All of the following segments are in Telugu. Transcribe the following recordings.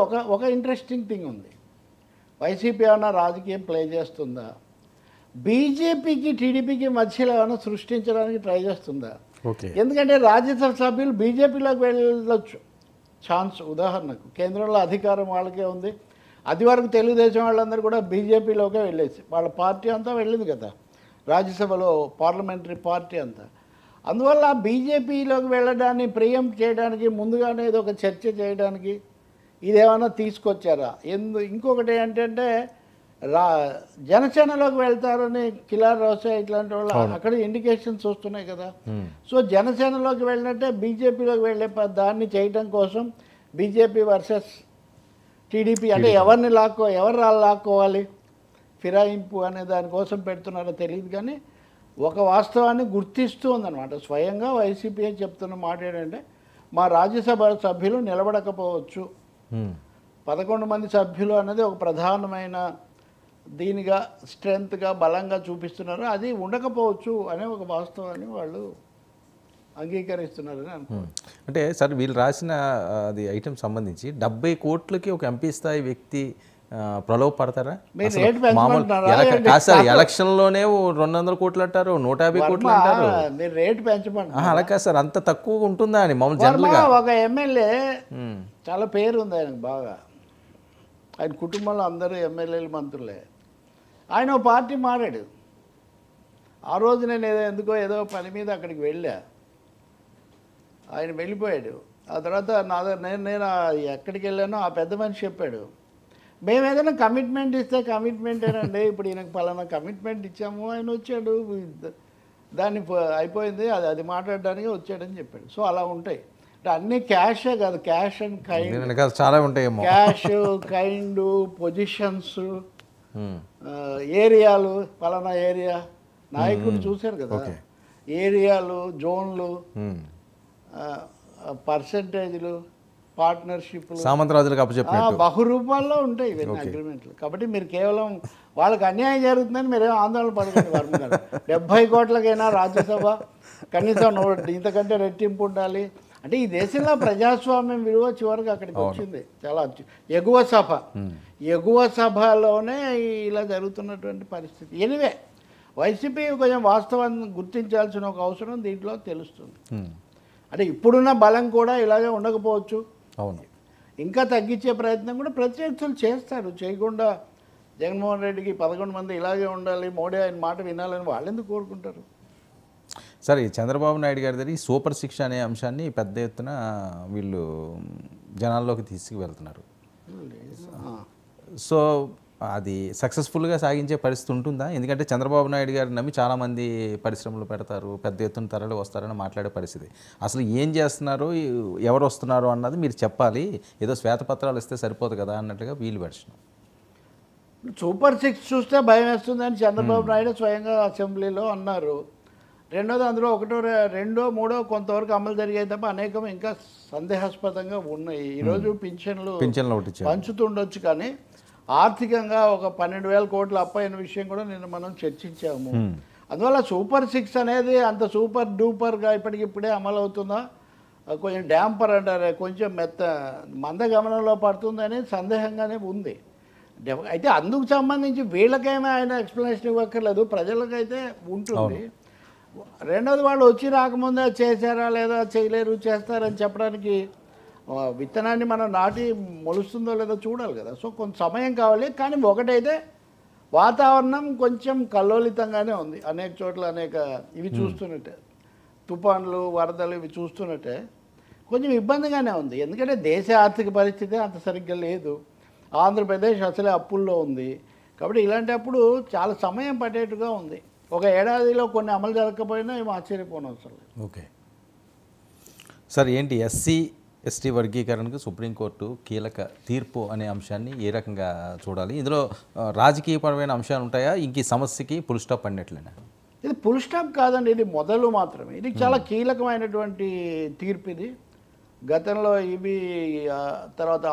ఒక ఇంట్రెస్టింగ్ థింగ్ ఉంది. వైసీపీ ఏమైనా రాజకీయం ప్లే చేస్తుందా, బీజేపీకి టీడీపీకి మధ్యలో ఏమైనా సృష్టించడానికి ట్రై చేస్తుందా? ఓకే. ఎందుకంటే రాజ్యసభ సభ్యులు బీజేపీలోకి వెళ్ళొచ్చు ఛాన్స్. ఉదాహరణకు కేంద్రంలో అధికారం వాళ్ళకే ఉంది. అది వరకు తెలుగుదేశం వాళ్ళందరూ కూడా బీజేపీలోకే వెళ్ళేసి వాళ్ళ పార్టీ అంతా వెళ్ళింది కదా రాజ్యసభలో, పార్లమెంటరీ పార్టీ అంతా. అందువల్ల బీజేపీలోకి వెళ్ళడాన్ని ప్రియంప్ట్ చేయడానికి ముందుగానే ఏదో ఒక చర్చ చేయడానికి ఇదేమన్నా తీసుకొచ్చారా? ఇంకొకటి ఏంటంటే జనసేనలోకి వెళ్తారని కిలార్ రోసే ఇట్లాంటి వాళ్ళు అక్కడ ఇండికేషన్స్ వస్తున్నాయి కదా. సో జనసేనలోకి వెళ్ళినట్టే బీజేపీలోకి వెళ్ళే దాన్ని చేయడం కోసం బీజేపీ వర్సెస్ టీడీపీ అంటే ఎవరు లాక్కోవాలి ఫిరాయింపు అనే దానికోసం పెడుతున్నారో తెలియదు. కానీ ఒక వాస్తవాన్ని గుర్తిస్తూ ఉందన్నమాట. స్వయంగా వైసీపీ చెప్తున్న మాట ఏంటంటే మా రాజ్యసభ సభ్యులు నిలబడకపోవచ్చు, 11 మంది సభ్యులు అన్నది ఒక ప్రధానమైన దీనిగా స్ట్రెంగ్త్గా బలంగా చూపిస్తున్నారు, అది ఉండకపోవచ్చు అనే ఒక వాస్తవాన్ని వాళ్ళు అంగీకరిస్తున్నారని అనుకోండి. అంటే సార్ వీళ్ళు రాసిన అది ఐటమ్ సంబంధించి 70 కోట్లకి ఒక ఎంపీ స్థాయి వ్యక్తి ప్రలోభ పడతారా? ఎలక్షన్లోనే 200 కోట్లు అంటారు, 150 కోట్లు అంటారు. మీరు రేటు పెంచమంటారు. అలా కాదు సార్, అంత తక్కువ ఉంటుందా అని మామూలు జనరల్గా. ఒక ఎమ్మెల్యే చాలా పేరు ఉంది ఆయనకు బాగా, ఆయన కుటుంబంలో అందరూ ఎమ్మెల్యేలు మంత్రులే. ఆయన ఓ పార్టీ మారాడు. ఆ రోజు నేను ఏదో పని మీద అక్కడికి వెళ్ళా, ఆయన వెళ్ళిపోయాడు. ఆ తర్వాత నేను ఎక్కడికి వెళ్ళానో ఆ పెద్ద మనిషి చెప్పాడు, మేము ఏదైనా కమిట్మెంట్ ఇస్తే కమిట్మెంటేనండి, ఇప్పుడు ఈయనకు పలానా కమిట్మెంట్ ఇచ్చాము, ఆయన వచ్చాడు, దాన్ని అయిపోయింది, అది మాట్లాడడానికి వచ్చాడని చెప్పాడు. సో అలా ఉంటాయి అంటే అన్నీ క్యాషే కాదు, క్యాష్ అండ్ కైండ్ చాలా ఉంటాయి. క్యాష్, కైండ్, పొజిషన్స్, ఏరియాలు, పలానా ఏరియా నాయకుడు చూశారు కదా, ఏరియాలు, జోన్లు, పర్సంటేజ్లు, పార్ట్నర్షిప్లు, సామంతరాజులకు అప్పచెప్పినట్టు బహురూపాల్లో ఉంటాయి ఇవన్నీ అగ్రిమెంట్లు. కాబట్టి మీరు కేవలం వాళ్ళకి అన్యాయం జరుగుతుందని మీరేమో ఆందోళన పడకండి. వర్మ గారు 70 కోట్లకైనా రాజ్యసభ కనీసం ఇంతకంటే రెట్టింపు ఉండాలి అంటే ఈ దేశంలో ప్రజాస్వామ్యం విలువ చివరికి అక్కడికి వచ్చింది. చాలా ఎగువ సభలోనే ఇలా జరుగుతున్నటువంటి పరిస్థితి. ఎనివే వైసీపీ కొంచెం వాస్తవాన్ని గుర్తించాల్సిన ఒక అవసరం దీంట్లో తెలుస్తుంది. అంటే ఇప్పుడున్న బలం కూడా ఇలాగే ఉండకపోవచ్చు, అవును, ఇంకా తగ్గించే ప్రయత్నం కూడా ప్రత్యర్థులు చేస్తారు. చేయకుండా జగన్మోహన్ రెడ్డికి 11 మంది ఇలాగే ఉండాలి, మోడీ ఆయన మాట వినాలని వాళ్ళు ఎందుకు కోరుకుంటారు? సరే, చంద్రబాబు నాయుడు గారి దగ్గర ఈ సూపర్ శిక్ష అనే అంశాన్ని పెద్ద ఎత్తున వీళ్ళు జనాల్లోకి తీసుకువెళ్తున్నారు. సో అది సక్సెస్ఫుల్గా సాగించే పరిస్థితి ఉంటుందా? ఎందుకంటే చంద్రబాబు నాయుడు గారిని నమ్మి చాలామంది పరిశ్రమలు పెడతారు, పెద్ద ఎత్తున తరలి వస్తారని మాట్లాడే పరిస్థితి. అసలు ఏం చేస్తున్నారు, ఎవరు వస్తున్నారు అన్నది మీరు చెప్పాలి, ఏదో శ్వేతపత్రాలు ఇస్తే సరిపోదు కదా అన్నట్టుగా వీళ్ళు వెర్షన్. సూపర్ 6 చూస్తే భయం వేస్తుందని చంద్రబాబు నాయుడు స్వయంగా అసెంబ్లీలో అన్నారు. రెండోది అందులో రెండో మూడో కొంతవరకు అమలు జరిగాయి తప్ప అనేకం ఇంకా సందేహాస్పదంగా ఉన్నాయి. ఈరోజు పింఛన్లు పంచుతుండొచ్చు, కానీ ఆర్థికంగా ఒక 12,000 కోట్ల అప్పైన విషయం కూడా నిన్న మనం చర్చించాము. అందువల్ల సూపర్ 6 అనేది అంత సూపర్ డూపర్గా ఇప్పటికిప్పుడే అమలు అవుతుందా, కొంచెం డ్యాంపర్ అంటారు, కొంచెం మందగమనంలో పడుతుందని సందేహంగానే ఉంది. అయితే అందుకు సంబంధించి వీళ్ళకేమీ ఆయన ఎక్స్ప్లెనేషన్ ఇవ్వక్కర్లేదు, ప్రజలకైతే ఉంటుంది. రెండోది వాళ్ళు వచ్చి రాకముందే చేశారా లేదా చేయలేరు చేస్తారని చెప్పడానికి విత్తనాన్ని మనం నాటి మొలుస్తుందో లేదో చూడాలి కదా. సో కొంత సమయం కావాలి. కానీ ఒకటైతే వాతావరణం కొంచెం కల్లోలితంగానే ఉంది అనేక చోట్ల. ఇవి చూస్తున్నట్టే తుఫాన్లు, వరదలు ఇవి చూస్తున్నట్టే కొంచెం ఇబ్బందిగానే ఉంది. ఎందుకంటే దేశ ఆర్థిక పరిస్థితి అంత సరిగ్గా లేదు, ఆంధ్రప్రదేశ్ అసలే అప్పుల్లో ఉంది. కాబట్టి ఇలాంటప్పుడు చాలా సమయం పట్టేట్టుగా ఉంది. ఒక ఏడాదిలో కొన్ని అమలు జరగకపోయినా ఏమో ఆశ్చర్యపోనవసరం లేదు. ఓకే సార్, ఏంటి ఎస్సీ ఎస్టీ వర్గీకరణకు సుప్రీంకోర్టు కీలక తీర్పు అనే అంశాన్ని ఏ రకంగా చూడాలి? ఇందులో రాజకీయపరమైన అంశాలు ఉంటాయా? ఇంక ఈ సమస్యకి ఫుల్ స్టాప్ అన్నట్లేనా? ఇది ఫుల్ స్టాప్ కాదండి, ఇది మొదలు మాత్రమే. ఇది చాలా కీలకమైనటువంటి తీర్పు. ఇది గతంలో ఇవి తర్వాత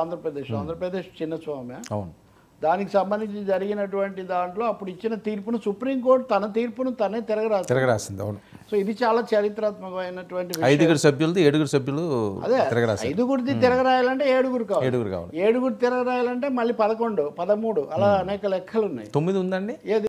ఆంధ్రప్రదేశ్ చిన్నస్వామి, అవును, దానికి సంబంధించి జరిగినటువంటి దాంట్లో అప్పుడు ఇచ్చిన తీర్పును సుప్రీంకోర్టు తన తీర్పును తనే తిరగరాసింది. అవును. సో ఇది చాలా చారిత్రాత్మకమైనటువంటి విషయం. 5 సభ్యులది 7 సభ్యులు అదే తిరగరాశారు. 5గురిది తిరగరాయాలంటే 7 కావాలి. 7 కావాలి. 7 తిరగరాయాలంటే మళ్ళీ 11, 13 అలా అనేక లెక్కలు ఉన్నాయి. 9 ఉందండి. ఏది